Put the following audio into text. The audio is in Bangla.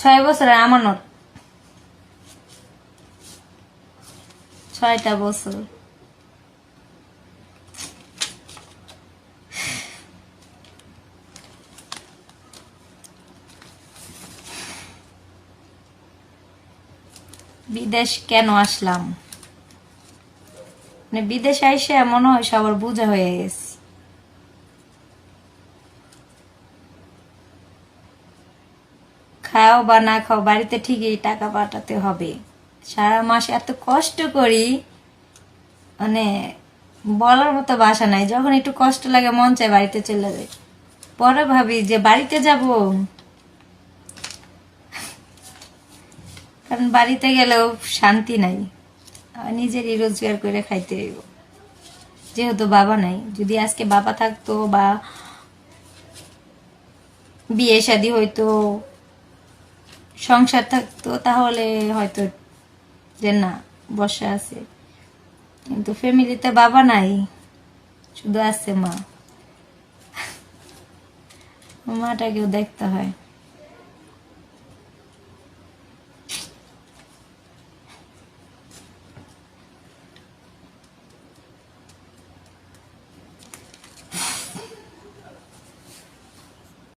6 বছরের আমানত, 6টা বছর। বিদেশ কেন আসলাম, মানে বিদেশে আইসে মনে হয় সবার বোঝা হয়ে গেছে। খাও বা না খাও, বাড়িতে ঠিকই টাকা পাঠাতে হবে। সারা মাস এত কষ্ট করি, মানে বলার মতো ভাষা নাই। যখন একটু কষ্ট লাগে মন চায় বাড়িতে চলে যাই, পরে ভাবি যে বাড়িতে যাব, কারণ বাড়িতে গেলেও শান্তি নাই। নিজেরই রোজগার করে খাইতে হইব, যেহেতু বাবা নাই। যদি আজকে বাবা থাকতো বা বিয়ে শাদী হইতো, সংসার থাকতো, তাহলে হয়তো যে না বসে আছে, কিন্তু ফ্যামিলিতে বাবা নাই, শুধু আছে মা। মাটাকেও দেখতে হয়।